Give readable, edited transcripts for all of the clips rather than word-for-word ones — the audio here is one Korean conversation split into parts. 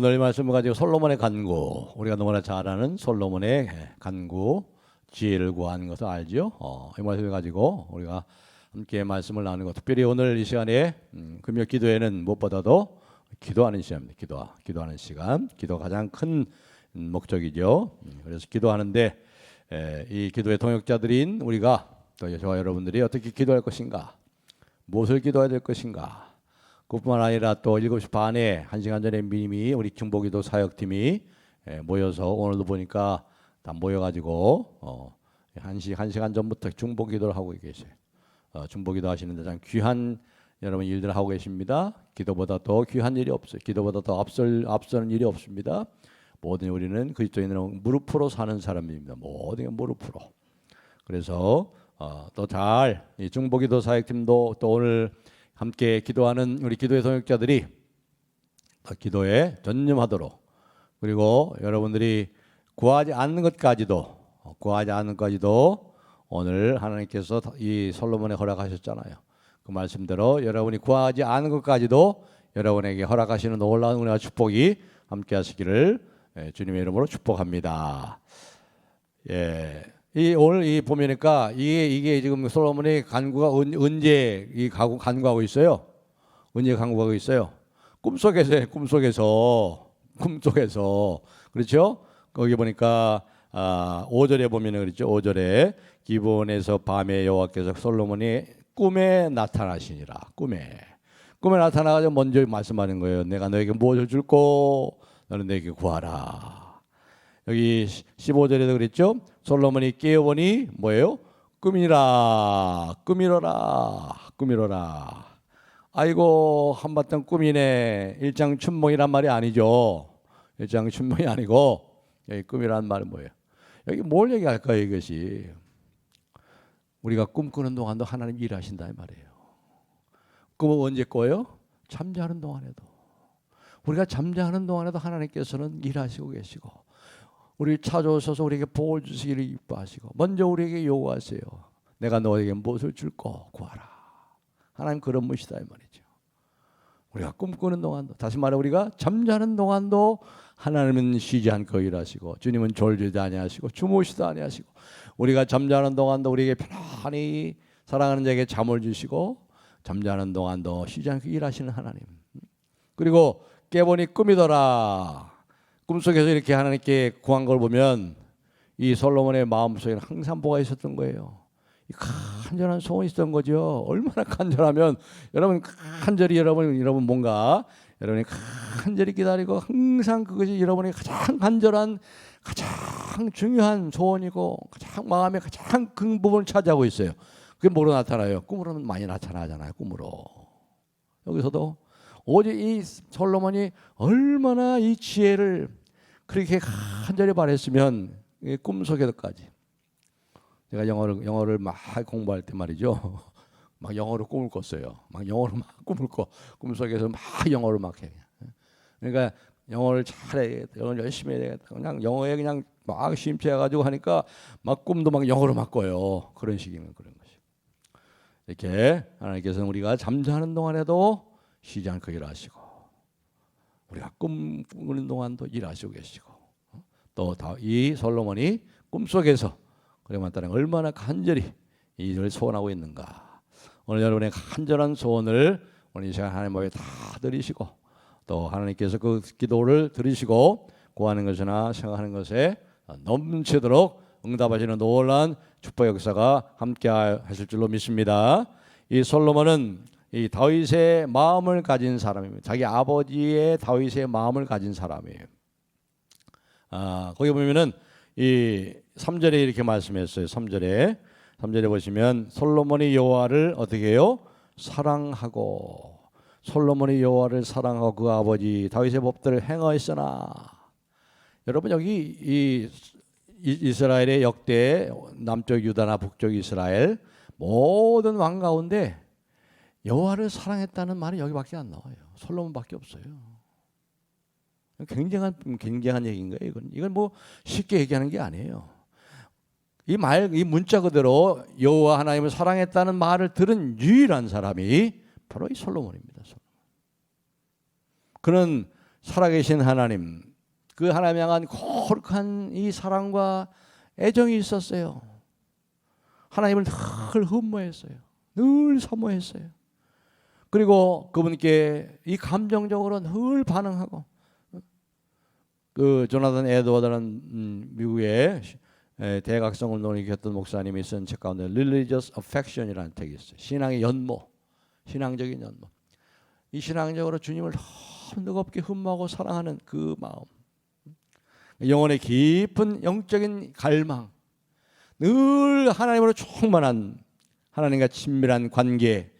오늘 말씀을 가지고 솔로몬의 간구, 우리가 너무나 잘 아는 솔로몬의 간구, 지혜를 구하는 것을 알죠. 이 말씀을 가지고 우리가 함께 말씀을 나누고, 특별히 오늘 이 시간에 금요 기도회는 무엇보다도 기도하는 시간입니다. 기도하는 시간, 기도가 가장 큰 목적이죠. 그래서 기도하는데 이 기도의 동역자들인 우리가, 또 저와 여러분들이 어떻게 기도할 것인가, 무엇을 기도해야 될 것인가, 그뿐만 아니라 또 7시 반에 1시간 전에 미리 우리 중보기도 사역팀이 모여서, 오늘도 보니까 다 모여가지고 1시간 전부터 중보기도를 하고 계세요. 중보기도 하시는데 참 귀한 여러분 일들을 하고 계십니다. 기도보다 더 귀한 일이 없어요. 기도보다 더 앞서는 일이 없습니다. 모든 우리는 그리스도인은 무릎으로 사는 사람입니다. 모든 게 무릎으로. 그래서 또 잘 이 중보기도 사역팀도 또 오늘 함께 기도하는 우리 기도의 동역자들이 기도에 전념하도록, 그리고 여러분들이 구하지 않는 것까지도 오늘 하나님께서 이 솔로몬에 허락하셨잖아요. 그 말씀대로 여러분이 구하지 않은 것까지도 여러분에게 허락하시는 놀라운 은혜와 축복이 함께 하시기를 주님의 이름으로 축복합니다. 오늘 보면니까 이게 지금 솔로몬의 간구가 언제 간구하고 있어요? 언제 간구하고 있어요? 꿈속에서. 그렇죠? 거기 보니까 5절에 보면은 그렇죠. 5절에 기브온에서 밤에 여호와께서 솔로몬이 꿈에 나타나시니라. 꿈에 나타나가지고 먼저 말씀하는 거예요. 내가 너에게 무엇을 줄고 너는 내게 구하라. 여기 15절에도 그랬죠. 솔로몬이 깨어보니 뭐예요? 꿈이로라. 아이고 한바탕 꿈이네. 일장춘몽이란 말이 아니죠. 일장춘몽이 아니고 여기 꿈이란 말은 뭐예요? 여기 뭘 얘기할까요? 이것이 우리가 꿈꾸는 동안도 하나님 일하신다 이 말이에요. 꿈은 언제 꿔요? 잠자는 동안에도. 우리가 잠자는 동안에도 하나님께서는 일하시고 계시고, 우리 찾아오셔서 우리에게 복을 주시기를 기뻐하시고, 먼저 우리에게 요구하세요. 내가 너에게 무엇을 줄까 구하라. 하나님 그런 분이시다 이 말이죠. 우리가 꿈꾸는 동안도, 다시 말해 우리가 잠자는 동안도 하나님은 쉬지 않고 일하시고, 주님은 졸지도 아니하시고 주무시도 아니하시고, 우리가 잠자는 동안도 우리에게 편안히 사랑하는 자에게 잠을 주시고, 잠자는 동안도 쉬지 않고 일하시는 하나님. 그리고 깨보니 꿈이더라. 꿈속에서 이렇게 하나님께 구한 걸 보면 이 솔로몬의 마음속에는 항상 뭐가 있었던 거예요? 간절한 소원이 있었던 거죠. 얼마나 간절하면 여러분 간절히 여러분 뭔가 여러분이 간절히 기다리고 항상 그것이 여러분의 가장 간절한, 가장 중요한 소원이고 가장 마음의 가장 큰 부분을 차지하고 있어요. 그게 뭐로 나타나요? 꿈으로는 많이 나타나잖아요. 꿈으로. 여기서도 오직 이 솔로몬이 얼마나 이 지혜를 그렇게 간절히 바랬으면 꿈속에도까지. 제가 영어를 막 공부할 때 말이죠. 막 영어로 꿈을 꿨어요. 막 영어로 막 꿈을 꿔. 꿈속에서 막 영어로 막 해. 그러니까 영어를 잘해야겠다. 영어를 열심히 해야겠다. 그냥 영어에 그냥 막 심취해가지고 하니까 막 꿈도 막 영어로 막 꿔요. 그런 식이면 그런 것이. 이렇게 하나님께서는 우리가 잠자는 동안에도 쉬지 않고 일하시고, 우리가 꿈꾸는 동안도 일하시고 계시고, 또 이 솔로몬이 꿈속에서 그래만 따라 얼마나 간절히 이 일을 소원하고 있는가. 오늘 여러분의 간절한 소원을 오늘 이 시간 하나님 앞에 다 드리시고, 또 하나님께서 그 기도를 들으시고 구하는 것이나 생각하는 것에 넘치도록 응답하시는 놀라운 축복 역사가 함께 하실 줄로 믿습니다. 이 솔로몬은 이 다윗의 마음을 가진 사람입니다. 자기 아버지의 다윗의 마음을 가진 사람이에요. 거기 보면은 이 3절에 이렇게 말씀했어요. 3절에 보시면 솔로몬이 여호와를 어떻게 해요? 사랑하고, 솔로몬이 여호와를 사랑하고 그 아버지 다윗의 법들을 행하였으나. 여러분 여기 이 이스라엘의 역대 남쪽 유다나 북쪽 이스라엘 모든 왕 가운데 여호와를 사랑했다는 말이 여기밖에 안 나와요. 솔로몬밖에 없어요. 굉장한 얘기인 거예요. 이건 뭐 쉽게 얘기하는 게 아니에요. 이 문자 그대로 여호와 하나님을 사랑했다는 말을 들은 유일한 사람이 바로 이 솔로몬입니다. 그는 살아계신 하나님, 그 하나님 향한 거룩한 이 사랑과 애정이 있었어요. 하나님을 늘 흠모했어요. 늘 사모했어요. 그리고 그분께 이 감정적으로 늘 반응하고, 그 조나단 에드워드라는 미국의 대각성을 논의했던 목사님이 쓴 책 가운데 Religious Affection이라는 책이 있어요. 신앙의 연모, 신앙적인 연모. 이 신앙적으로 주님을 너무 뜨겁게 흠모하고 사랑하는 그 마음, 영혼의 깊은 영적인 갈망, 늘 하나님으로 충만한 하나님과 친밀한 관계를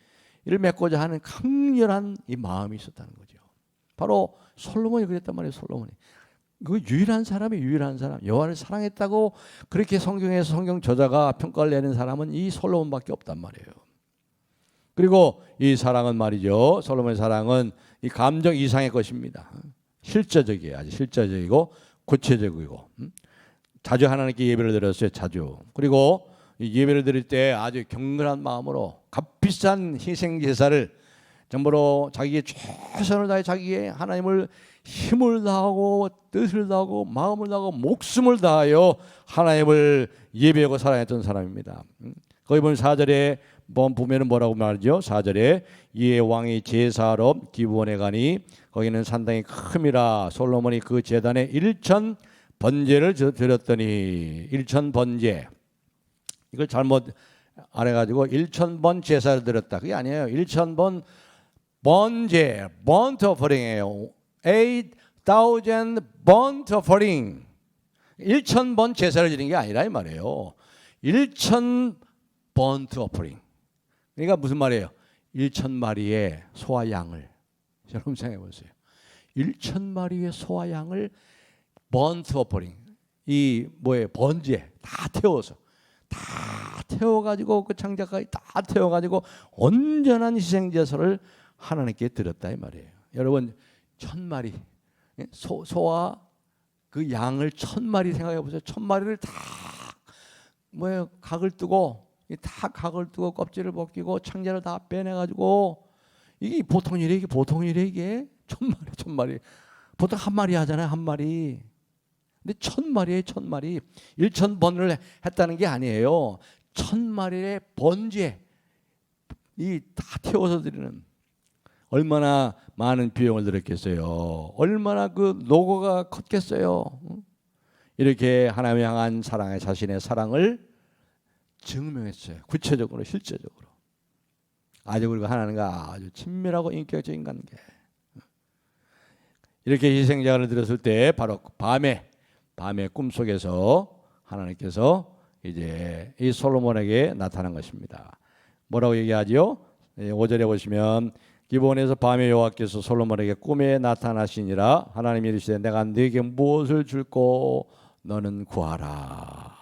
맺고자 하는 강렬한 이 마음이 있었다는 거죠. 바로 솔로몬이 그랬단 말이에요. 솔로몬이 그 유일한 사람이 유일한 사람, 여호와를 사랑했다고 그렇게 성경에서 성경 저자가 평가를 내는 사람은 이 솔로몬밖에 없단 말이에요. 그리고 이 사랑은 말이죠, 솔로몬의 사랑은 이 감정 이상의 것입니다. 실제적이에요. 아주 실제적이고 구체적이고, 자주 하나님께 예배를 드렸어요. 자주. 그리고 이 예배를 드릴 때 아주 경건한 마음으로 값비싼 희생 제사를 전부로 자기의 최선을 다해 자기의 하나님을 힘을 다하고 뜻을 다하고 마음을 다하고 목숨을 다하여 하나님을 예배하고 사랑했던 사람입니다. 거기 보면 4절에 보면은 뭐라고 말하죠? 4절에 이에 왕이 제사로 기브온에 가니 거기는 산당이 큼이라 솔로몬이 그 제단에 1000 번제를 드렸더니 1000 번제, 이걸 잘못 안 해가지고 1000번 제사를 드렸다, 그게 아니에요. 1000번 번제, burnt offering이에요. 8,000 burnt offering. 1000번 제사를 드린 게 아니라 이 말이에요. 1000 burnt offering. 그러니까 무슨 말이에요? 1000마리의 소와 양을, 여러분 생각해 보세요. 1000마리의 소와 양을 burnt offering, 이 뭐예요? 번제 다 태워서, 다 태워가지고 그 창자까지 다 태워가지고 온전한 희생제사를 하나님께 드렸다 이 말이에요. 여러분 1000마리 소와 그 양을 1000마리 생각해 보세요. 1000마리를 다 뭐예요? 각을 뜨고, 다 각을 뜨고 껍질을 벗기고 창자를 다 빼내가지고, 이게 보통 일이에요. 이게 보통 일이에요. 이게 1000마리 보통 한 마리 하잖아요. 한 마리. 근데 1000마리에 1000마리 1000번을 했다는 게 아니에요. 1000마리의 번제 이 다 태워서 드리는, 얼마나 많은 비용을 들였겠어요. 얼마나 그 노고가 컸겠어요. 이렇게 하나님 향한 사랑에 자신의 사랑을 증명했어요. 구체적으로 실제적으로. 아주 그리고 하나님과 아주 친밀하고 인격적인 관계. 이렇게 희생자를 드렸을 때 바로 밤에 꿈속에서 하나님께서 이제 이 솔로몬에게 나타난 것입니다. 뭐라고 얘기하지요? 5절에 보시면 기브온에서 밤에 여호와께서 솔로몬에게 꿈에 나타나시니라. 하나님이 이르시되 내가 네게 무엇을 줄꼬 너는 구하라.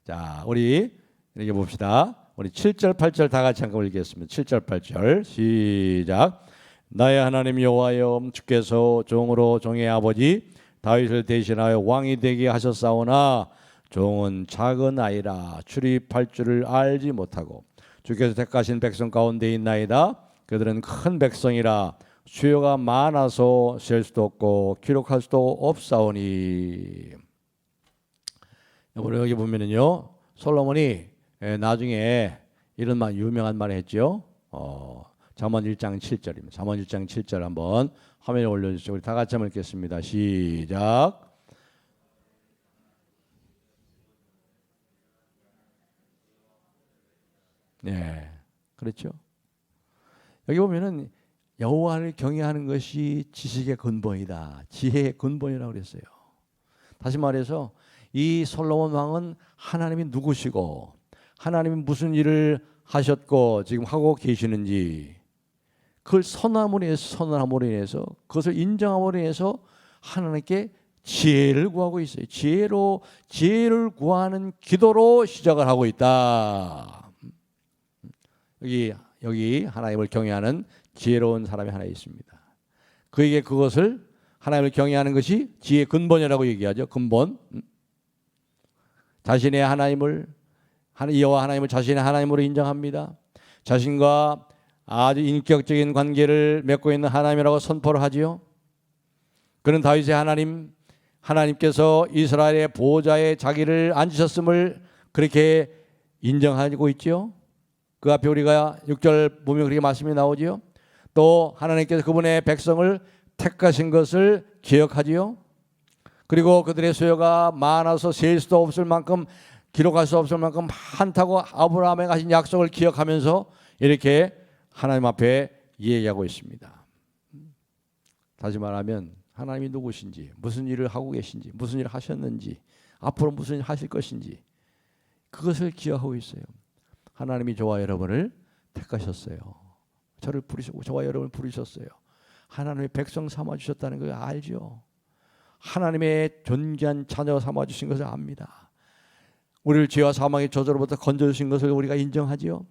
자, 우리 이렇게 봅시다. 우리 7절 8절 다 같이 한번 읽겠습니다. 7절 8절 시작. 나의 하나님 여호와여, 주께서 종으로 종의 아버지 다윗을 대신하여 왕이 되게 하셨사오나 종은 작은 아이라 출입할 줄을 알지 못하고 주께서 택하신 백성 가운데 있나이다. 그들은 큰 백성이라 수요가 많아서 셀 수도 없고 기록할 수도 없사오니. 여기 보면은요, 솔로몬이 나중에 이런 말, 유명한 말을 했죠. 잠언 1장 7절입니다. 잠언 1장 7절 한번 화면에 올려주시죠. 우리 다 같이 한번 읽겠습니다. 시작. 네, 그렇죠. 여기 보면은 여호와를 경외하는 것이 지식의 근본이다, 지혜의 근본이라고 그랬어요. 다시 말해서 이 솔로몬 왕은 하나님이 누구시고 하나님이 무슨 일을 하셨고 지금 하고 계시는지 그걸 선함으로 인해서 그것을 인정함으로 인해서 하나님께 지혜를 구하고 있어요. 지혜를 구하는 기도로 시작을 하고 있다. 여기 하나님을 경외하는 지혜로운 사람이 하나 있습니다. 그에게 그것을 하나님을 경외하는 것이 지혜의 근본이라고 얘기하죠. 근본. 자신의 하나님을, 여호와 하나님을 자신의 하나님으로 인정합니다. 자신과 아주 인격적인 관계를 맺고 있는 하나님이라고 선포를 하지요. 그는 다윗의 하나님께서 이스라엘의 보좌에 자기를 앉으셨음을 그렇게 인정하고 있지요. 그 앞에 우리가 6절 보면 그렇게 말씀이 나오지요. 또 하나님께서 그분의 백성을 택하신 것을 기억하지요. 그리고 그들의 수요가 많아서 셀 수도 없을 만큼, 기록할 수 없을 만큼 많다고 아브라함에 가신 약속을 기억하면서 이렇게 하나님 앞에 얘기하고 있습니다. 다시 말하면 하나님이 누구신지, 무슨 일을 하고 계신지, 무슨 일을 하셨는지, 앞으로 무슨 일을 하실 것인지 그것을 기억하고 있어요. 하나님이 저와 여러분을 택하셨어요. 저를 부르시고 저와 여러분을 부르셨어요. 하나님의 백성 삼아주셨다는 걸 알죠. 하나님의 존귀한 자녀 삼아주신 것을 압니다. 우리를 죄와 사망의 저주로부터 건져주신 것을 우리가 인정하지요.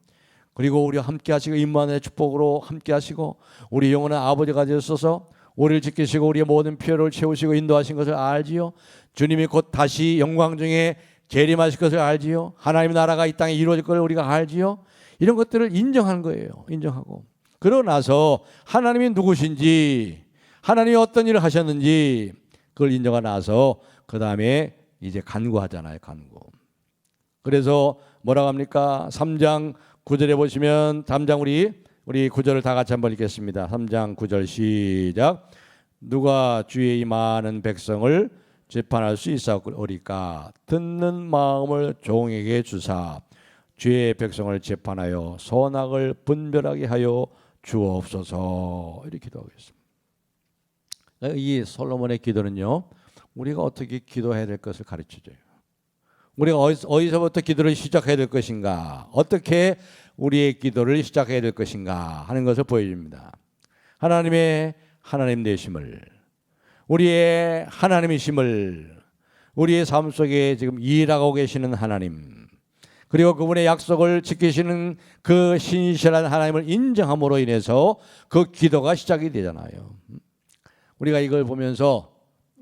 그리고 우리와 함께 하시고 임마누엘의 축복으로 함께 하시고 우리 영혼의 아버지가 되셔서 우리를 지키시고 우리의 모든 필요를 채우시고 인도하신 것을 알지요. 주님이 곧 다시 영광 중에 재림하실 것을 알지요. 하나님의 나라가 이 땅에 이루어질 것을 우리가 알지요. 이런 것들을 인정하는 거예요. 인정하고 그러고 나서 하나님이 누구신지, 하나님이 어떤 일을 하셨는지 그걸 인정하고 나서 그 다음에 이제 간구하잖아요. 간구. 그래서 뭐라고 합니까? 3장 9절에 보시면 3장 우리 9절을 다 같이 한번 읽겠습니다. 3장 9절 시작. 누가 주의 이 많은 백성을 재판할 수 있사오리까? 듣는 마음을 종에게 주사 주의 백성을 재판하여 선악을 분별하게 하여 주옵소서. 이렇게 기도하겠습니다. 이 솔로몬의 기도는요, 우리가 어떻게 기도해야 될 것을 가르쳐줘요. 우리가 어디서부터 기도를 시작해야 될 것인가, 어떻게 우리의 기도를 시작해야 될 것인가 하는 것을 보여줍니다. 하나님의 하나님 되심을, 우리의 하나님이심을, 우리의 삶 속에 지금 일하고 계시는 하나님, 그리고 그분의 약속을 지키시는 그 신실한 하나님을 인정함으로 인해서 그 기도가 시작이 되잖아요. 우리가 이걸 보면서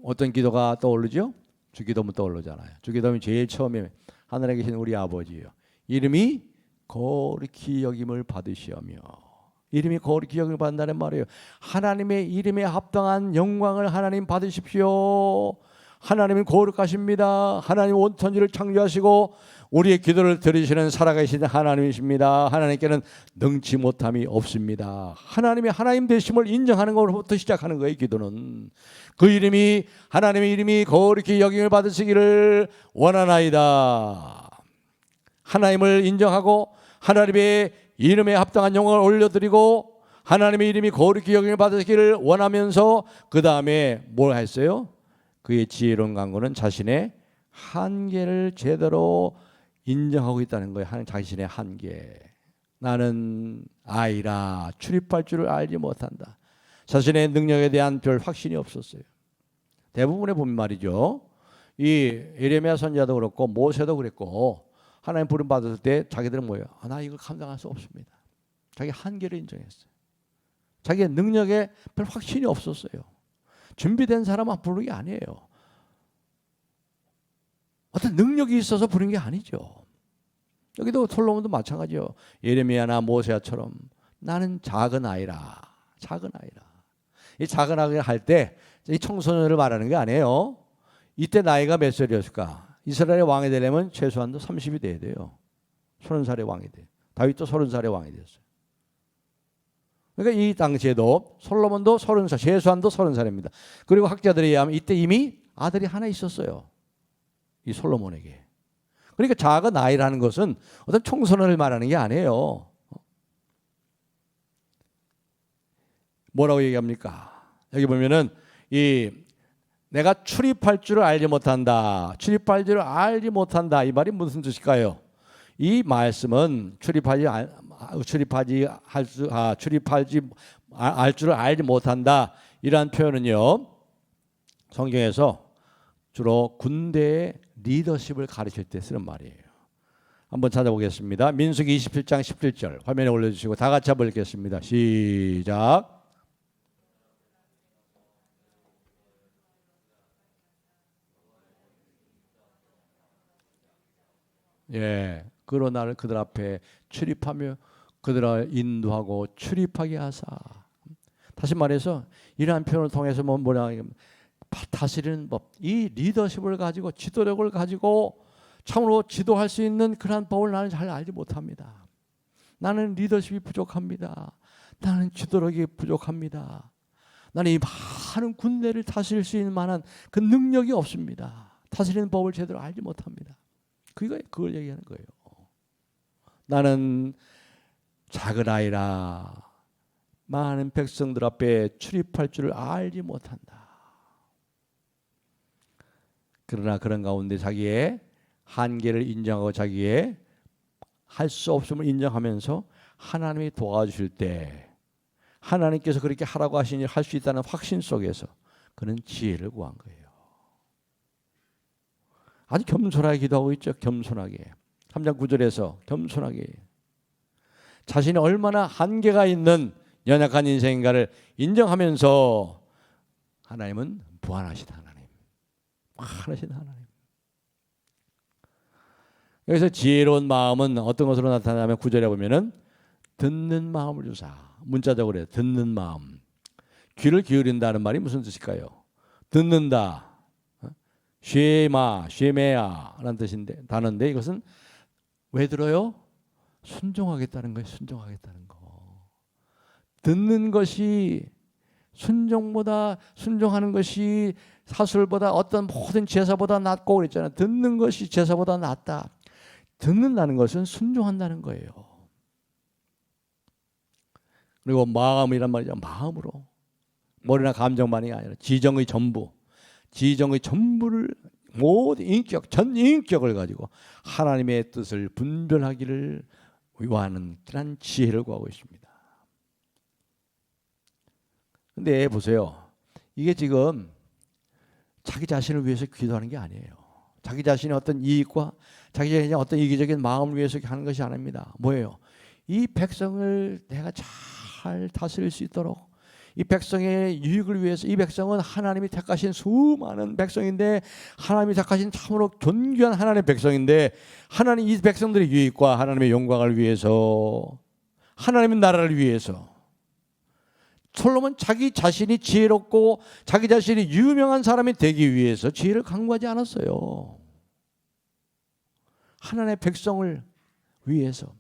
어떤 기도가 떠오르죠? 주기도문 떠오르잖아요. 주기도문이 제일 처음에 하늘에 계신 우리 아버지요, 이름이 거룩히 여김을 받으시오며, 이름이 거룩히 여김을 받는다는 말이에요. 하나님의 이름에 합당한 영광을 하나님 받으십시오. 하나님은 거룩하십니다. 하나님 온 천지를 창조하시고 우리의 기도를 들으시는 살아계신 하나님이십니다. 하나님께는 능치 못함이 없습니다. 하나님의 하나님 되심을 인정하는 것부터 시작하는 거예요. 기도는 그 이름이, 하나님의 이름이 거룩히 여김을 받으시기를 원하나이다. 하나님을 인정하고 하나님의 이름에 합당한 영광을 올려드리고 하나님의 이름이 거룩히 여김을 받으시기를 원하면서 그 다음에 뭘 했어요? 그의 지혜로운 간구는 자신의 한계를 제대로 인정하고 있다는 거예요. 자신의 한계. 나는 아이라 출입할 줄을 알지 못한다. 자신의 능력에 대한 별 확신이 없었어요. 대부분의 보면 말이죠, 이 예레미야 선지자도 그렇고 모세도 그랬고, 하나님 부름 받았을 때 자기들은 뭐예요? 나 이걸 감당할 수 없습니다. 자기 한계를 인정했어요. 자기의 능력에 별 확신이 없었어요. 준비된 사람만 부르는 게 아니에요. 어떤 능력이 있어서 부르는 게 아니죠. 여기도 솔로몬도 마찬가지요. 예레미야나 모세야처럼 나는 작은 아이라. 작은 아이라. 이 작은 아이를 할 때 이 청소년을 말하는 게 아니에요. 이때 나이가 몇 살이었을까? 이스라엘의 왕이 되려면 최소한도 30이 돼야 돼요. 30살의 왕이 돼. 다윗도 30살의 왕이 됐어요. 그러니까 이 당시에도 솔로몬도 30살, 최소한도 30살입니다. 그리고 학자들에 의하면 이때 이미 아들이 하나 있었어요. 이 솔로몬에게. 그러니까 작은 아이라는 것은 어떤 청소년을 말하는 게 아니에요. 뭐라고 얘기합니까? 여기 보면은 내가 출입할 줄을 알지 못한다. 출입할 줄을 알지 못한다. 이 말이 무슨 뜻일까요? 이 말씀은 알 줄을 알지 못한다. 이러한 표현은요, 성경에서 주로 군대의 리더십을 가르칠 때 쓰는 말이에요. 한번 찾아보겠습니다. 민수기 27장 17절 화면에 올려주시고 다 같이 한번 읽겠습니다. 시작. 예, 그러나 나를 그들 앞에 출입하며 그들을 인도하고 출입하게 하사. 다시 말해서 이러한 표현을 통해서 뭐냐, 다스리는 법, 이 리더십을 가지고 지도력을 가지고 참으로 지도할 수 있는 그러한 법을 나는 잘 알지 못합니다. 나는 리더십이 부족합니다. 나는 지도력이 부족합니다. 나는 이 많은 군대를 다스릴 수 있는 만한 그 능력이 없습니다. 다스리는 법을 제대로 알지 못합니다. 그걸 얘기하는 거예요. 나는 작은 아이라 많은 백성들 앞에 출입할 줄을 알지 못한다. 그러나 그런 가운데 자기의 한계를 인정하고 자기의 할 수 없음을 인정하면서 하나님이 도와주실 때 하나님께서 그렇게 하라고 하시니 할 수 있다는 확신 속에서 그는 지혜를 구한 거예요. 아주 겸손하게 기도하고 있죠. 겸손하게. 3장 9절에서 겸손하게 자신이 얼마나 한계가 있는 연약한 인생인가를 인정하면서 하나님은 무한하신 하나님, 무한하신 하나님. 여기서 지혜로운 마음은 어떤 것으로 나타나냐면 9절에 보면은 듣는 마음을 주사. 문자적으로 해요. 듣는 마음. 귀를 기울인다는 말이 무슨 뜻일까요? 듣는다. 쉐메야라는 뜻인데 단어인데 이것은 왜 들어요? 순종하겠다는 거예요. 순종하겠다는 거. 듣는 것이 순종하는 것이 사술보다 어떤 모든 제사보다 낫고 그랬잖아요. 듣는 것이 제사보다 낫다. 듣는다는 것은 순종한다는 거예요. 그리고 마음이란 말이죠. 마음으로. 머리나 감정만이 아니라 지정의 전부를 모든 인격, 전 인격을 가지고 하나님의 뜻을 분별하기를 위하는 그런 지혜를 구하고 있습니다. 근데 보세요. 이게 지금 자기 자신을 위해서 기도하는 게 아니에요. 자기 자신의 어떤 이익과 자기 자신의 어떤 이기적인 마음을 위해서 하는 것이 아닙니다. 뭐예요? 이 백성을 내가 잘 다스릴 수 있도록 이 백성의 유익을 위해서 이 백성은 하나님이 택하신 수많은 백성인데 하나님이 택하신 참으로 존귀한 하나님의 백성인데 하나님 이 백성들의 유익과 하나님의 영광을 위해서 하나님의 나라를 위해서 솔로몬 자기 자신이 지혜롭고 자기 자신이 유명한 사람이 되기 위해서 지혜를 강구하지 않았어요. 하나님의 백성을 위해서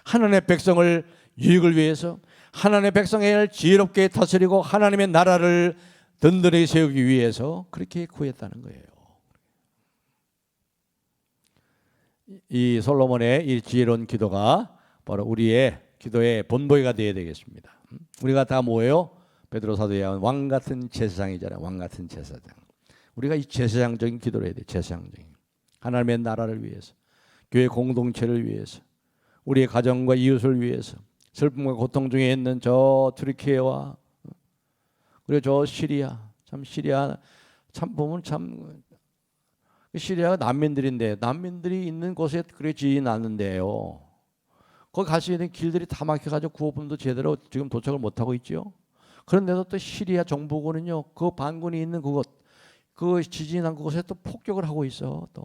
하나님의 백성을 유익을 위해서 하나님의 백성을 지혜롭게 다스리고 하나님의 나라를 든든히 세우기 위해서 그렇게 구했다는 거예요. 이 솔로몬의 이 지혜로운 기도가 바로 우리의 기도의 본보기가 되어야 되겠습니다. 우리가 다 뭐예요? 베드로 사도에 의하면 왕 같은 제사장이잖아요. 왕 같은 제사장. 우리가 이 제사장적인 기도를 해야 돼요. 제사장적인. 하나님의 나라를 위해서, 교회 공동체를 위해서, 우리의 가정과 이웃을 위해서, 슬픔과 고통 중에 있는 저 트르키예와 그리고 저 시리아, 참 시리아 참 보면 참 시리아가 난민들인데 난민들이 있는 곳에 그래 지진 않는데요. 거기 갈 수 있는 길들이 다 막혀가지고 구호품도 제대로 지금 도착을 못하고 있죠. 그런데도 또 시리아 정부군은요, 그 반군이 있는 그곳, 그 지진이 난 그곳에 또 폭격을 하고 있어. 또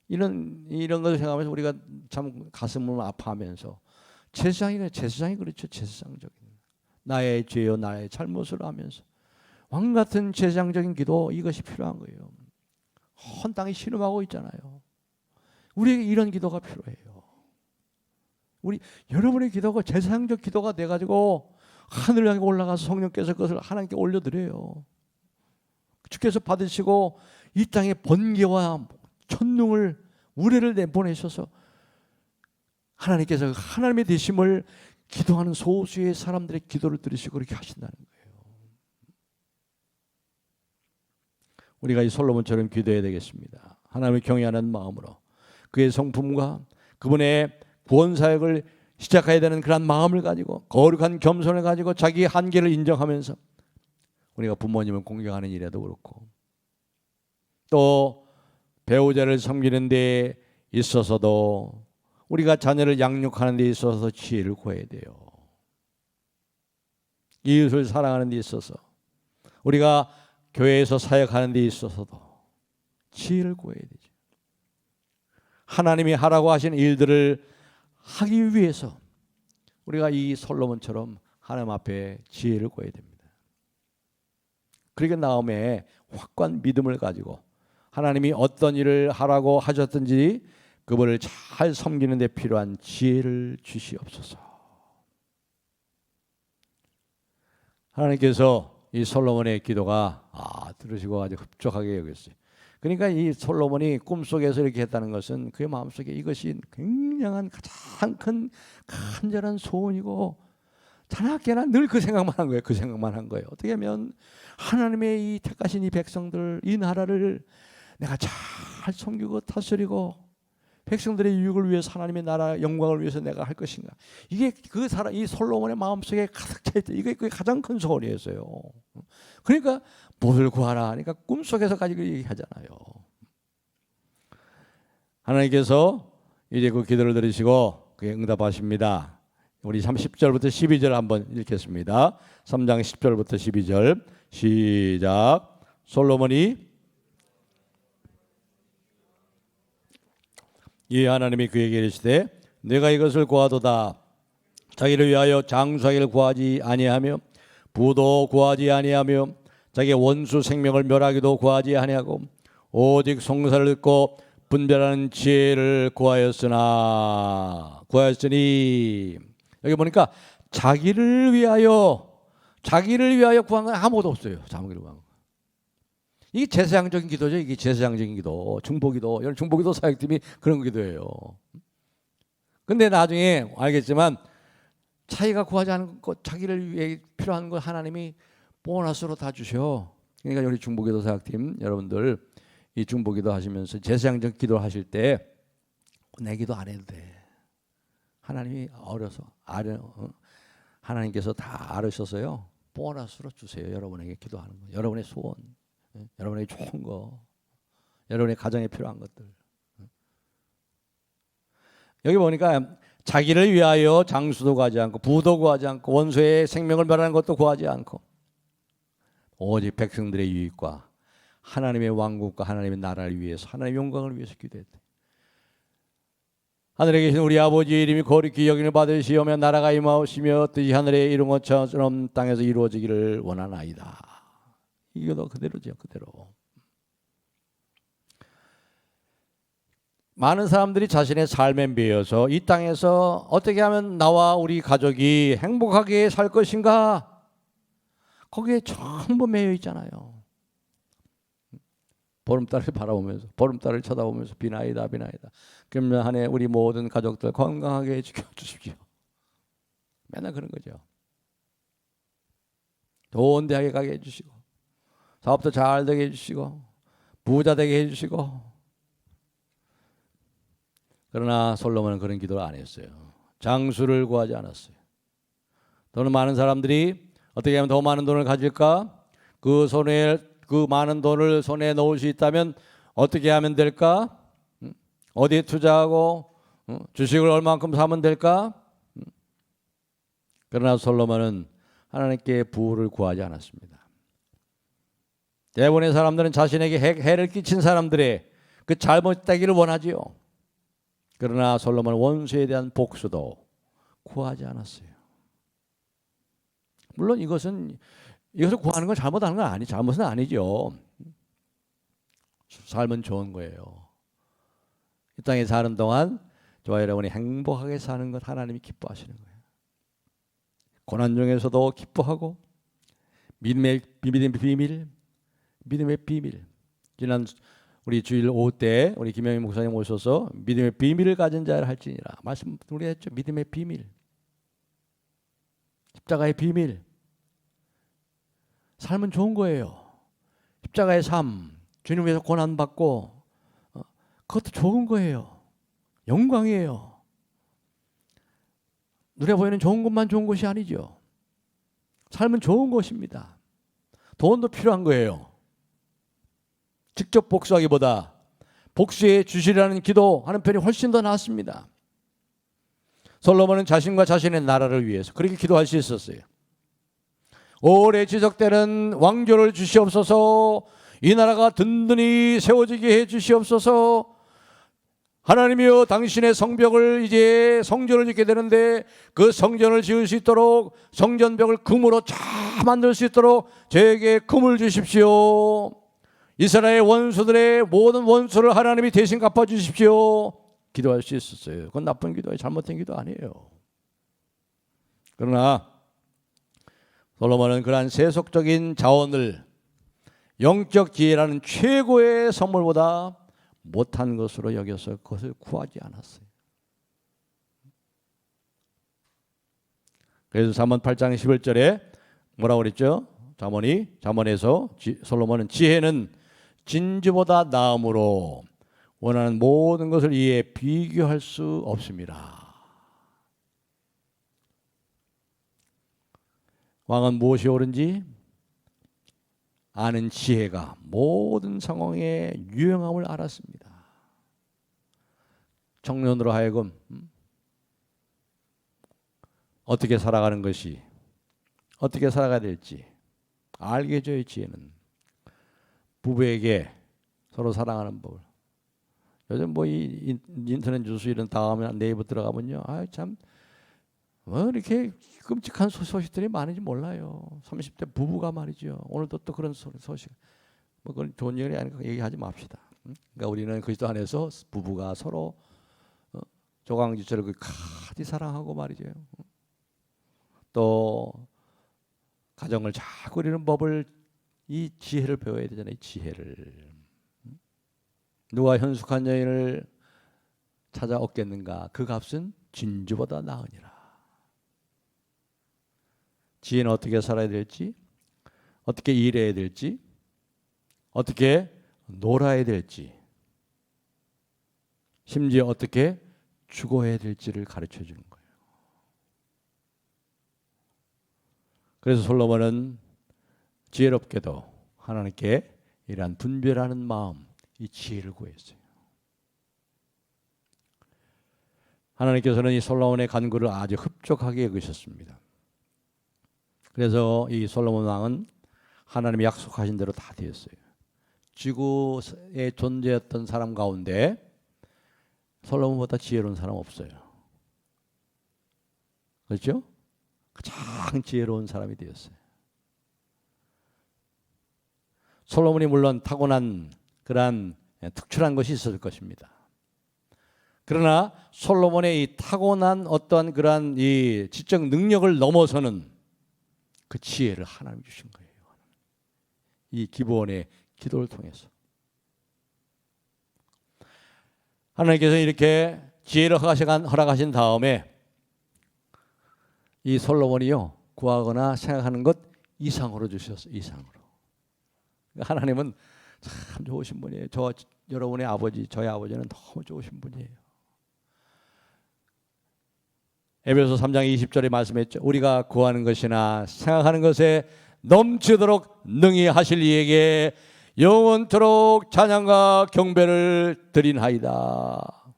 이런 것을 생각하면서 우리가 참 가슴을 아파하면서 제사장이 그렇죠. 제사장적인 나의 죄요 나의 잘못을 하면서 왕 같은 제사장적인 기도 이것이 필요한 거예요. 헌 땅에 신음하고 있잖아요. 우리에게 이런 기도가 필요해요. 여러분의 기도가 제사장적 기도가 돼가지고 하늘을 향해 올라가서 성령께서 그것을 하나님께 올려드려요. 주께서 받으시고 이 땅에 번개와 천둥을 우레를 내보내셔서 하나님께서 하나님의 되심을 기도하는 소수의 사람들의 기도를 들으시고 그렇게 하신다는 거예요. 우리가 이 솔로몬처럼 기도해야 되겠습니다. 하나님을 경외하는 마음으로 그의 성품과 그분의 구원 사역을 시작해야 되는 그런 마음을 가지고 거룩한 겸손을 가지고 자기 한계를 인정하면서 우리가 부모님을 공경하는 일에도 그렇고 또 배우자를 섬기는 데 있어서도 우리가 자녀를 양육하는 데 있어서 지혜를 구해야 돼요. 이웃을 사랑하는 데 있어서 우리가 교회에서 사역하는 데 있어서도 지혜를 구해야 되죠. 하나님이 하라고 하신 일들을 하기 위해서 우리가 이 솔로몬처럼 하나님 앞에 지혜를 구해야 됩니다. 그러니까 다음에 확고한 믿음을 가지고 하나님이 어떤 일을 하라고 하셨든지 그분을 잘 섬기는 데 필요한 지혜를 주시옵소서. 하나님께서 이 솔로몬의 기도가 들으시고 아주 흡족하게 여겼어요. 그러니까 이 솔로몬이 꿈속에서 이렇게 했다는 것은 그의 마음속에 이것이 굉장한 가장 큰 간절한 소원이고 자나깨나 늘 그 생각만 한 거예요. 그 생각만 한 거예요. 어떻게 하면 하나님의 이 택하신 이 백성들, 이 나라를 내가 잘 섬기고 다스리고 백성들의 유익을 위해서 하나님의 나라 영광을 위해서 내가 할 것인가. 이게 그 사람 이 솔로몬의 마음속에 가득 차 있다. 이게 그게 가장 큰 소원이었어요. 그러니까 뭘 구하라 하니까 꿈속에서 가지고 얘기하잖아요. 하나님께서 이제 그 기도를 들으시고 그에 응답하십니다. 우리 10절부터 12절 한번 읽겠습니다. 3장 10절부터 12절 시작. 솔로몬이 이 하나님이 그에게 이르시되 내가 이것을 구하도다. 자기를 위하여 장수하기를 구하지 아니하며 부도 구하지 아니하며 자기의 원수 생명을 멸하기도 구하지 아니하고 오직 송사를 듣고 분별하는 지혜를 구하였으니 여기 보니까 자기를 위하여 구한 건 아무것도 없어요. 자기를 구한 거. 이게 제사장적인 기도죠. 이게 제사장적인 기도, 중보기도. 여러분 중보기도 사역팀이 그런 기도예요. 근데 나중에 알겠지만 자기가 구하지 않은 것, 자기를 위해 필요한 것 하나님이 보너스로 다 주셔. 그러니까 우리 중보기도 사역팀 여러분들 이 중보기도 하시면서 제사장적 기도 하실 때 내 기도 안 해도 돼. 하나님이 하나님께서 다 알으셔서요 보너스로 주세요. 여러분에게 기도하는 거, 여러분의 소원, 여러분에게 좋은 거, 여러분의 가정에 필요한 것들. 여기 보니까 자기를 위하여 장수도 구하지 않고 부도 구하지 않고 원수의 생명을 멸하는 것도 구하지 않고 오직 백성들의 유익과 하나님의 왕국과 하나님의 나라를 위해서 하나님의 영광을 위해서 기도했다. 하늘에 계신 우리 아버지의 이름이 거룩히 여김을 받으시오며 나라가 임하오시며 뜻이 하늘에 이룬 것처럼 땅에서 이루어지기를 원하나이다. 이거도 그대로죠. 그대로. 많은 사람들이 자신의 삶에 매여서 이 땅에서 어떻게 하면 나와 우리 가족이 행복하게 살 것인가 거기에 전부 매여 있잖아요. 보름달을 바라보면서 보름달을 쳐다보면서 비나이다 비나이다. 금년 한 해 우리 모든 가족들 건강하게 지켜주십시오. 맨날 그런 거죠. 좋은 대학에 가게 해주시고 사업도 잘 되게 해주시고 부자 되게 해주시고. 그러나 솔로몬은 그런 기도를 안 했어요. 장수를 구하지 않았어요. 또는 많은 사람들이 어떻게 하면 더 많은 돈을 가질까? 그 많은 돈을 손에 넣을 수 있다면 어떻게 하면 될까? 어디에 투자하고 주식을 얼마만큼 사면 될까? 그러나 솔로몬은 하나님께 부를 구하지 않았습니다. 대부분의 사람들은 자신에게 해를 끼친 사람들의 그 잘못되기를 원하지요. 그러나 솔로몬은 원수에 대한 복수도 구하지 않았어요. 물론 이것을 구하는 건 잘못하는 건 잘못은 아니죠. 삶은 좋은 거예요. 이 땅에 사는 동안 저와 여러분이 행복하게 사는 것 하나님이 기뻐하시는 거예요. 고난 중에서도 기뻐하고 믿음의 비밀. 지난 우리 주일 오후 때 우리 김영희 목사님 오셔서 믿음의 비밀을 가진 자를 할지니라 말씀 우리 했죠. 믿음의 비밀, 십자가의 비밀. 삶은 좋은 거예요. 십자가의 삶, 주님 위해서 고난받고 그것도 좋은 거예요. 영광이에요. 눈에 보이는 좋은 것만 좋은 것이 아니죠. 삶은 좋은 것입니다. 돈도 필요한 거예요. 직접 복수하기보다 복수해 주시라는 기도하는 편이 훨씬 더 낫습니다. 솔로몬은 자신과 자신의 나라를 위해서 그렇게 기도할 수 있었어요. 오래 지속되는 왕조를 주시옵소서. 이 나라가 든든히 세워지게 해 주시옵소서. 하나님이여, 당신의 성벽을 이제 성전을 짓게 되는데 그 성전을 지을 수 있도록 성전벽을 금으로 잘 만들 수 있도록 저에게 금을 주십시오. 이스라엘 원수들의 모든 원수를 하나님이 대신 갚아주십시오. 기도할 수 있었어요. 그건 나쁜 기도예요. 잘못된 기도 아니에요. 그러나 솔로몬은 그러한 세속적인 자원을 영적 지혜라는 최고의 선물보다 못한 것으로 여겨서 그것을 구하지 않았어요. 그래서 잠언 8장 11절에 뭐라고 그랬죠? 잠언에서 솔로몬은 지혜는 진주보다 나음으로 원하는 모든 것을 이에 비교할 수 없습니다. 왕은 무엇이 옳은지 아는 지혜가 모든 상황의 유용함을 알았습니다. 청년으로 하여금 어떻게 살아가는 것이, 어떻게 살아가야 될지 알게 해줘요. 지혜는 부부에게 서로 사랑하는 법을. 요즘 뭐 이 인터넷 뉴스 이런 다음에 네이버 들어가면요, 참 뭐 이렇게 끔찍한 소식들이 많은지 몰라요. 30대 부부가 말이죠. 오늘도 또 그런 소식. 뭐 그건 좋은 얘기 아니니까 얘기하지 맙시다. 그러니까 우리는 그리스도 안에서 부부가 서로 조강지처럼 가지 사랑하고 말이죠. 또 가정을 잘 꾸리는 법을, 이 지혜를 배워야 되잖아요. 지혜를. 누가 현숙한 여인을 찾아 얻겠는가? 그 값은 진주보다 나으니라. 지혜는 어떻게 살아야 될지, 어떻게 일해야 될지, 어떻게 놀아야 될지, 심지어 어떻게 죽어야 될지를 가르쳐 주는 거예요. 그래서 솔로몬은 지혜롭게도 하나님께 이러한 분별하는 마음, 이 지혜를 구했어요. 하나님께서는 이 솔로몬의 간구를 아주 흡족하게 여기셨습니다. 그래서 이 솔로몬 왕은 하나님이 약속하신 대로 다 되었어요. 지구에 존재했던 사람 가운데 솔로몬보다 지혜로운 사람 없어요. 그렇죠? 가장 지혜로운 사람이 되었어요. 솔로몬이 물론 타고난 그러한 특출한 것이 있었을 것입니다. 그러나 솔로몬의 이 타고난 어떠한 그러한 이 지적 능력을 넘어서는 그 지혜를 하나님이 주신 거예요. 이 기브온의 기도를 통해서 하나님께서 이렇게 지혜를 허락하신 다음에 이 솔로몬이요, 구하거나 생각하는 것 이상으로 주셨어요. 이상으로. 하나님은 참 좋으신 분이에요. 여러분의 아버지, 저의 아버지는 너무 좋으신 분이에요. 에베소 3장 20절에 말씀했죠. 우리가 구하는 것이나 생각하는 것에 넘치도록 능히 하실 이에게 영원토록 찬양과 경배를 드린하이다.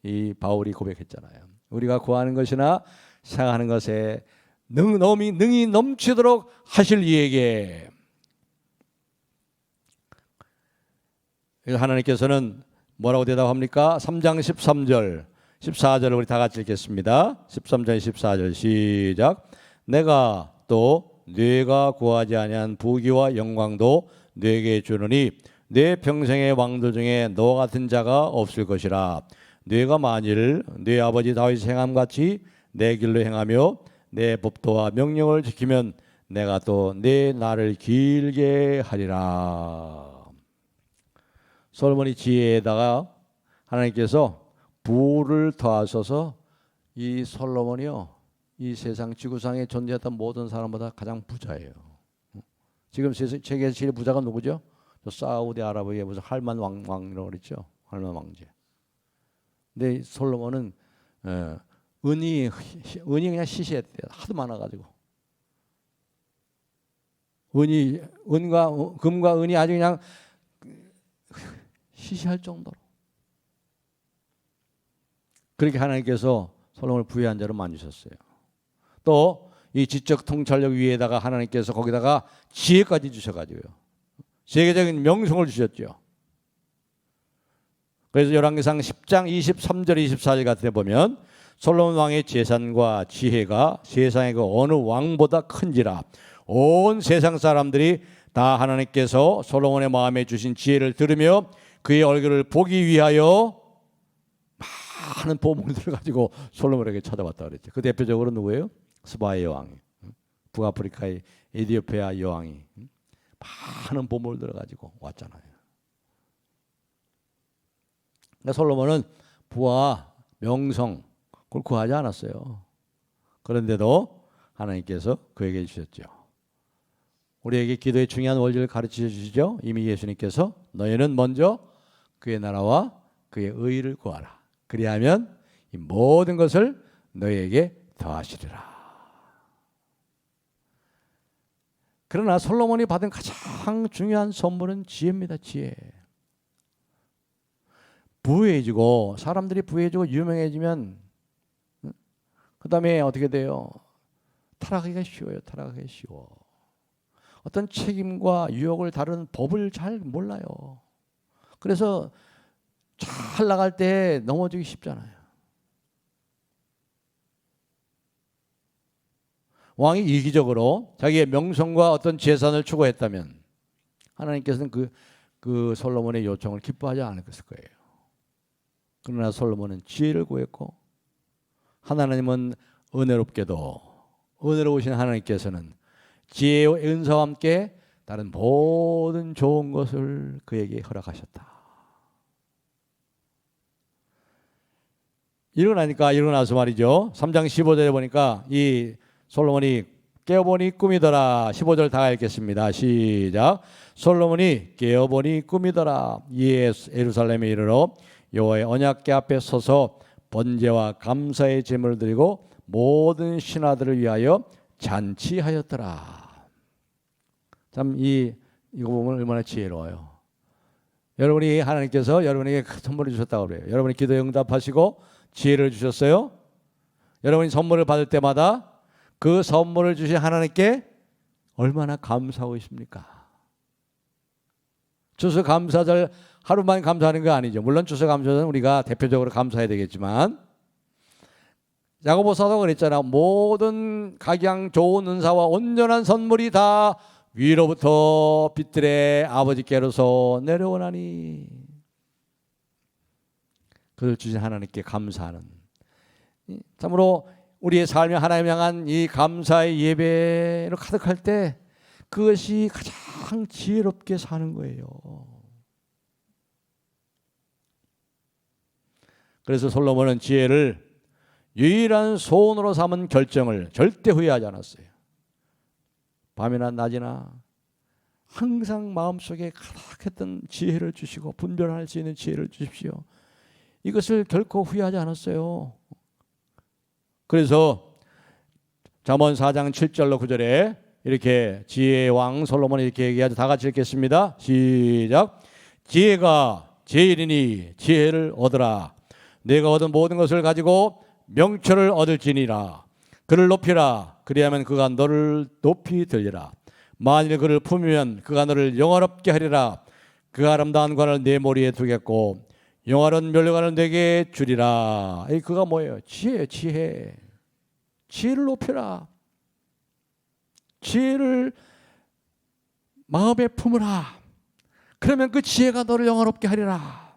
이 바울이 고백했잖아요. 우리가 구하는 것이나 생각하는 것에 능히 넘치도록 하실 이에게. 하나님께서는 뭐라고 대답합니까? 3장 13절 14절을 우리 다 같이 읽겠습니다. 13절 14절 시작. 내가 또 네가 구하지 아니한 부귀와 영광도 네게 주느니 네 평생의 왕들 중에 너 같은 자가 없을 것이라. 네가 만일 네 아버지 다윗의 행함같이 내 길로 행하며 내 법도와 명령을 지키면 내가 또 네 날을 길게 하리라. 솔로몬의 지혜에다가 하나님께서 부를 더하셔서 이 솔로몬이요, 이 세상 지구상에 존재했던 모든 사람보다 가장 부자예요. 지금 세계 제일 부자가 누구죠? 사우디아라비아의 무슨 할만 왕이라고 그랬죠. 할만 왕제. 근데 솔로몬은 은이 그냥 시시했대요. 하도 많아가지고. 금과 은이 아주 그냥 시시할 정도로. 그렇게 하나님께서 솔로몬을 부유한 자로 만드셨어요. 또 이 지적 통찰력 위에다가 하나님께서 거기다가 지혜까지 주셔가지고요. 세계적인 명성을 주셨죠. 그래서 열왕기상 10장 23절 24절 같은 데 보면 솔로몬 왕의 재산과 지혜가 세상의 그 어느 왕보다 큰지라. 온 세상 사람들이 다 하나님께서 솔로몬의 마음에 주신 지혜를 들으며 그의 얼굴을 보기 위하여 많은 보물들을 가지고 솔로몬에게 찾아왔다 그랬죠. 그 대표적으로 누구예요? 스바의 여왕이, 북아프리카의 에디오피아 여왕이 많은 보물들을 가지고 왔잖아요. 그러니까 솔로몬은 부와 명성 그걸 구하지 않았어요. 그런데도 하나님께서 그에게 주셨죠. 우리에게 기도의 중요한 원리를 가르쳐 주시죠. 이미 예수님께서 너희는 먼저 그의 나라와 그의 의를 구하라. 그리하면 이 모든 것을 너희에게 더하시리라. 그러나 솔로몬이 받은 가장 중요한 선물은 지혜입니다. 지혜. 부유해지고 사람들이 부유해지고 유명해지면 그 다음에 어떻게 돼요? 타락하기가 쉬워요. 타락하기가 쉬워. 어떤 책임과 유혹을 다루는 법을 잘 몰라요. 그래서 잘 나갈 때 넘어지기 쉽잖아요. 왕이 이기적으로 자기의 명성과 어떤 재산을 추구했다면 하나님께서는 그 솔로몬의 요청을 기뻐하지 않았을 거예요. 그러나 솔로몬은 지혜를 구했고 하나님은 은혜로우신 하나님께서는 지혜와 은사와 함께 다른 모든 좋은 것을 그에게 허락하셨다. 일어나서 말이죠. 3장 15절에 보니까 이 솔로몬이 깨어보니 꿈이더라. 15절 다 읽겠습니다. 시작. 솔로몬이 깨어보니 꿈이더라. 이에 예루살렘에 이르러 여호와의 언약궤 앞에 서서 번제와 감사의 제물을 드리고 모든 신하들을 위하여 잔치하였더라. 참 이거 보면 얼마나 지혜로워요. 여러분이 하나님께서 여러분에게 큰 선물을 주셨다고 그래요. 여러분이 기도에 응답하시고 지혜를 주셨어요. 여러분이 선물을 받을 때마다 그 선물을 주신 하나님께 얼마나 감사하고 있습니까? 추수감사절 하루만 감사하는 거 아니죠. 물론 추수감사절은 우리가 대표적으로 감사해야 되겠지만 야고보 사도가 그랬잖아. 모든 각양 좋은 은사와 온전한 선물이 다 위로부터 빛들의 아버지께로서 내려오나니 그를 주신 하나님께 감사하는, 참으로 우리의 삶이 하나님 향한 이 감사의 예배로 가득할 때 그것이 가장 지혜롭게 사는 거예요. 그래서 솔로몬은 지혜를 유일한 소원으로 삼은 결정을 절대 후회하지 않았어요. 밤이나 낮이나 항상 마음속에 가득했던 지혜를 주시고 분별할 수 있는 지혜를 주십시오. 이것을 결코 후회하지 않았어요. 그래서 잠언 4장 7절로 9절에 이렇게 지혜의 왕 솔로몬이 이렇게 얘기하죠. 다 같이 읽겠습니다. 시작. 지혜가 제일이니 지혜를 얻으라. 내가 얻은 모든 것을 가지고 명철을 얻을지니라. 그를 높이라. 그리하면 그가 너를 높이 들리라. 만일 그를 품으면 그가 너를 영화롭게 하리라. 그 아름다운 관을 내 머리에 두겠고 영화로운 면류관을 내게 주리라. 그가 뭐예요? 지혜. 지혜를 높여라. 지혜를 마음에 품으라. 그러면 그 지혜가 너를 영화롭게 하리라.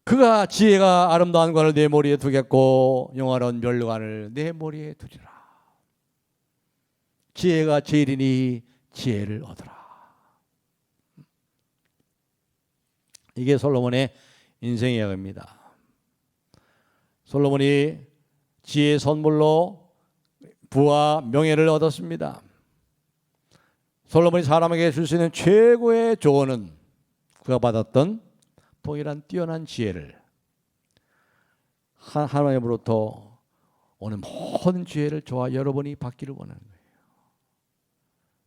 그가 지혜가 아름다운 관을 내 머리에 두겠고 영화로운 면류관을 내 머리에 두리라. 지혜가 제일이니 지혜를 얻으라. 이게 솔로몬의 인생 이야기입니다. 솔로몬이 지혜의 선물로 부와 명예를 얻었습니다. 솔로몬이 사람에게 줄 수 있는 최고의 조언은 그가 받았던 동일한 뛰어난 지혜를, 하나님으로부터 오는 모든 지혜를 저와 여러분이 받기를 원하는 거예요.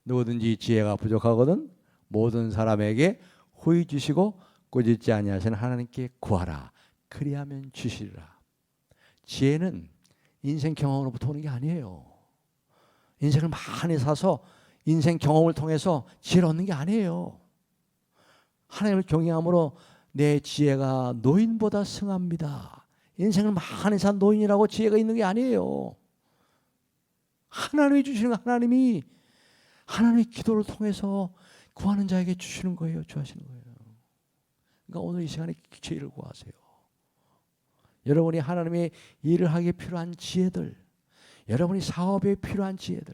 누구든지 지혜가 부족하거든 모든 사람에게 후히 주시고 꾸짖지 아니하시는 하나님께 구하라. 그리하면 주시리라. 지혜는 인생 경험으로부터 오는 게 아니에요. 인생을 많이 사서 인생 경험을 통해서 지혜를 얻는 게 아니에요. 하나님을 경외함으로 내 지혜가 노인보다 승합니다. 인생을 많이 산 노인이라고 지혜가 있는 게 아니에요. 하나님이 주시는 하나님이 기도를 통해서 구하는 자에게 주시는 거예요. 주하시는 거예요. 그러니까 오늘 이 시간에 지혜를 구하세요. 여러분이 하나님의 일을 하기에 필요한 지혜들, 여러분이 사업에 필요한 지혜들,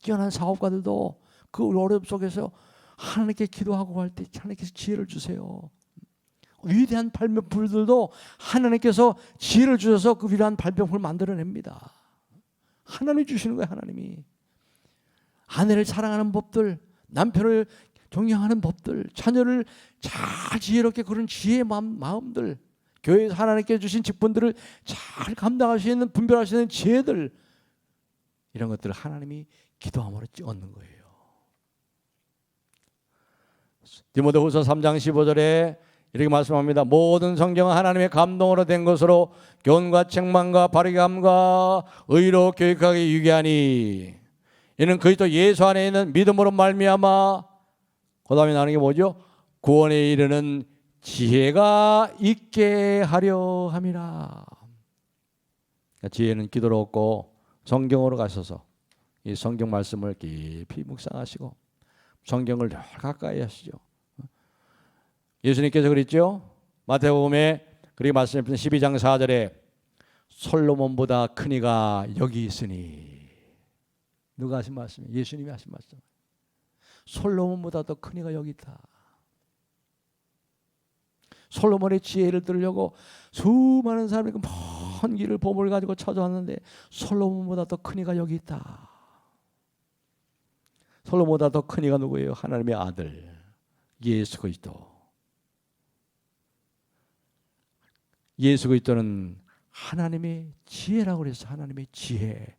뛰어난 사업가들도 그 어려움 속에서 하나님께 기도하고 할 때 하나님께서 지혜를 주세요. 위대한 발명품들도 하나님께서 지혜를 주셔서 그 위대한 발명품을 만들어냅니다. 하나님이 주시는 거예요. 하나님이. 아내를 사랑하는 법들, 남편을 존경하는 법들, 자녀를 잘 지혜롭게 그런 지혜의 마음들, 교회에서 하나님께 주신 직분들을 잘 감당할 수 있는, 분별할 수 있는 지혜들, 이런 것들을 하나님이 기도함으로 얻는 거예요. 디모데후서 3장 15절에 이렇게 말씀합니다. 모든 성경은 하나님의 감동으로 된 것으로 교훈과 책망과 바르게함과 의로 교육하기 유익하니 이는 그리스도 예수 안에 있는 믿음으로 말미암아 그 다음에 나는 게 뭐죠? 구원에 이르는 지혜가 있게 하려 함이라. 지혜는 기도로 얻고 성경으로 가셔서 이 성경 말씀을 깊이 묵상하시고 성경을 늘 가까이 하시죠. 예수님께서 그랬죠. 마태복음에 그렇게 말씀하신 12장 4절에 솔로몬보다 큰 이가 여기 있으니. 누가 하신 말씀이에요? 예수님이 하신 말씀. 솔로몬보다 더 큰 이가 여기 있다. 솔로몬의 지혜를 들으려고 수많은 사람이 그 먼 길을 보물 가지고 찾아왔는데 솔로몬보다 더 큰 이가 여기 있다. 솔로몬보다 더 큰 이가 누구예요? 하나님의 아들 예수 그리스도. 예수 그리스도는 하나님의 지혜라고 그래서 하나님의 지혜.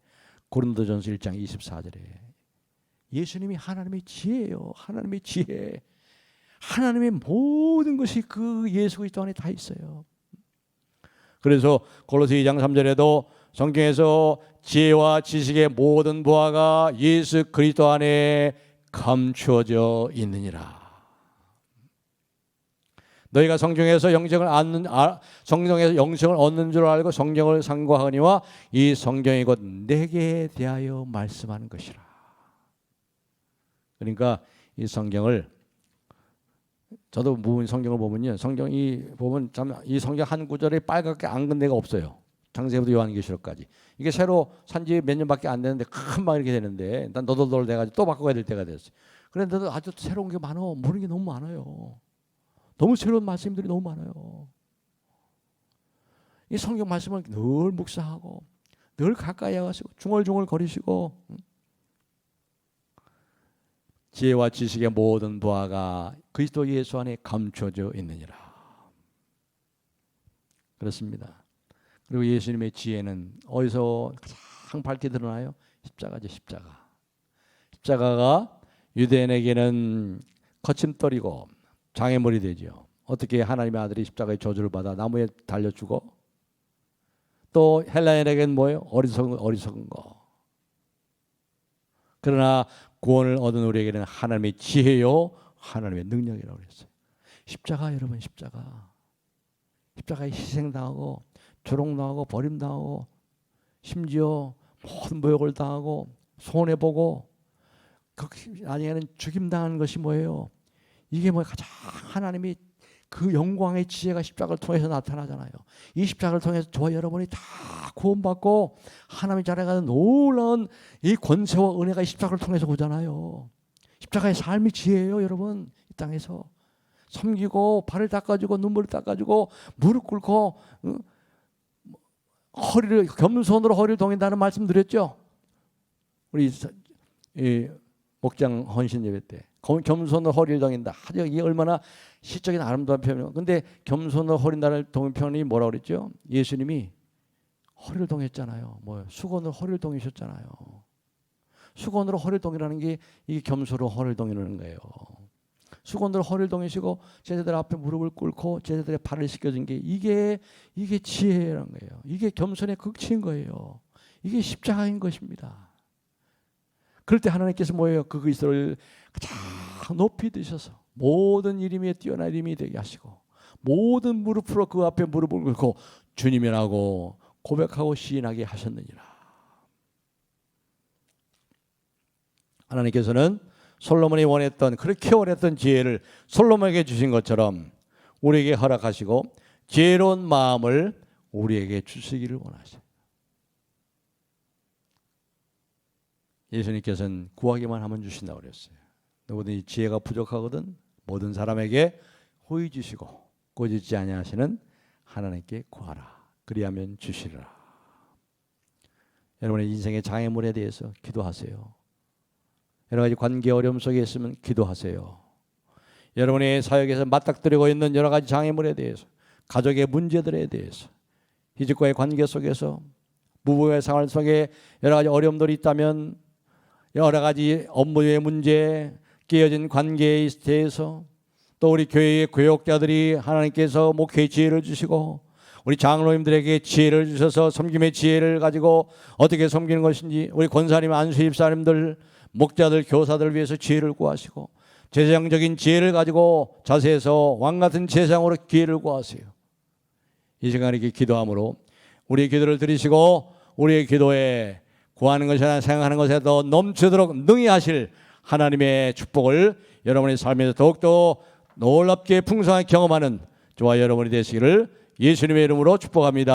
고린도전서 1장 24절에 예수님이 하나님의 지혜예요. 하나님의 지혜. 하나님의 모든 것이 그 예수 그리스도 안에 다 있어요. 그래서 골로새 2장 3절에도 성경에서 지혜와 지식의 모든 보화가 예수 그리스도 안에 감추어져 있느니라. 너희가 성경에서 영생을 얻는 줄 알고 성경을 상고하거니와 이 성경이 곧 내게 대하여 말씀하는 것이라. 그러니까 이 성경을 저도 무슨 성경을 보면요, 성경이 보면 참 이 성경 한 구절에 빨갛게 안 근 데가 없어요. 창세기부터 요한계시록까지. 이게 새로 산지 몇 년밖에 안 되는데 금방 이렇게 되는데 난 너덜너덜 돼가지고 또 바꿔야 될 때가 됐어요. 그런데도 아주 새로운 게 많아. 모르는 게 너무 많아요. 너무 새로운 말씀들이 너무 많아요. 이 성경 말씀을 늘 묵상하고 늘 가까이 가시고 중얼중얼 거리시고 지혜와 지식의 모든 보화가 그리스도 예수 안에 감춰져 있느니라. 그렇습니다. 그리고 예수님의 지혜는 어디서 가장 밝게 드러나요? 십자가죠. 십자가. 십자가가 유대인에게는 거침돌이고 장애물이 되죠. 어떻게 하나님의 아들이 십자가의 저주를 받아 나무에 달려 죽어? 또 헬라인에게는 뭐예요? 어리석은 거. 그러나 구원을 얻은 우리에게는 하나님의 지혜요, 하나님의 능력이라고 그랬어요. 십자가 여러분, 십자가에 희생당하고 조롱당하고 버림당하고 심지어 모든 모욕을 당하고 손해보고 나중에는 죽임당하는 것이 뭐예요? 이게 뭐 가장 하나님이 그 영광의 지혜가 십자가를 통해서 나타나잖아요. 이 십자가를 통해서 저와 여러분이 다 구원받고 하나님의 자녀가 놀라운 이 권세와 은혜가 이 십자가를 통해서 오잖아요. 십자가의 삶이 지혜예요, 여러분. 이 땅에서 섬기고 발을 닦아주고 눈물을 닦아주고 무릎 꿇고 허리를 겸손으로 허리를 동인다는 말씀 드렸죠. 우리 목장 헌신 예배 때 겸손으로 허리를 동인다. 이게 얼마나 시적인 아름다운 표현이에요. 근데 겸손으로 허리를 동인 표현이 뭐라고 그랬죠? 예수님이 허리를 동했잖아요. 수건으로 허리를 동이셨잖아요. 수건으로 허리를 동이라는 게 이게 겸손으로 허리를 동이라는 거예요. 수건으로 허리를 동이시고 제자들 앞에 무릎을 꿇고 제자들의 발을 씻겨준 게 이게 지혜라는 거예요. 이게 겸손의 극치인 거예요. 이게 십자가인 것입니다. 그럴 때 하나님께서 뭐예요? 그 그리스도를 가장 높이 드셔서 모든 이름에 뛰어난 이름이 되게 하시고 모든 무릎으로 그 앞에 무릎을 꿇고 주님이라고 고백하고 시인하게 하셨느니라. 하나님께서는 솔로몬이 원했던 그렇게 원했던 지혜를 솔로몬에게 주신 것처럼 우리에게 허락하시고 지혜로운 마음을 우리에게 주시기를 원하셔요. 예수님께서는 구하기만 하면 주신다고 그랬어요. 누구든지 지혜가 부족하거든 모든 사람에게 호의 주시고 꼬집지 아니하시는 하나님께 구하라. 그리하면 주시리라. 여러분의 인생의 장애물에 대해서 기도하세요. 여러 가지 관계 어려움 속에 있으면 기도하세요. 여러분의 사역에서 맞닥뜨리고 있는 여러 가지 장애물에 대해서, 가족의 문제들에 대해서, 이직과의 관계 속에서, 부부의 생활 속에 여러 가지 어려움들이 있다면 여러 가지 업무의 문제, 깨어진 관계에 대해서, 또 우리 교회의 교역자들이 하나님께서 목회의 지혜를 주시고 우리 장로님들에게 지혜를 주셔서 섬김의 지혜를 가지고 어떻게 섬기는 것인지, 우리 권사님, 안수집사님들, 목자들, 교사들을 위해서 지혜를 구하시고 제사장적인 지혜를 가지고 자세에서 왕같은 제사장으로 기회를 구하세요. 이 시간에 이렇게 기도함으로 우리의 기도를 들으시고 우리의 기도에 구하는 것이나 생각하는 것에 더 넘치도록 능히 하실 하나님의 축복을 여러분의 삶에서 더욱더 놀랍게 풍성하게 경험하는 저와 여러분이 되시기를 예수님의 이름으로 축복합니다.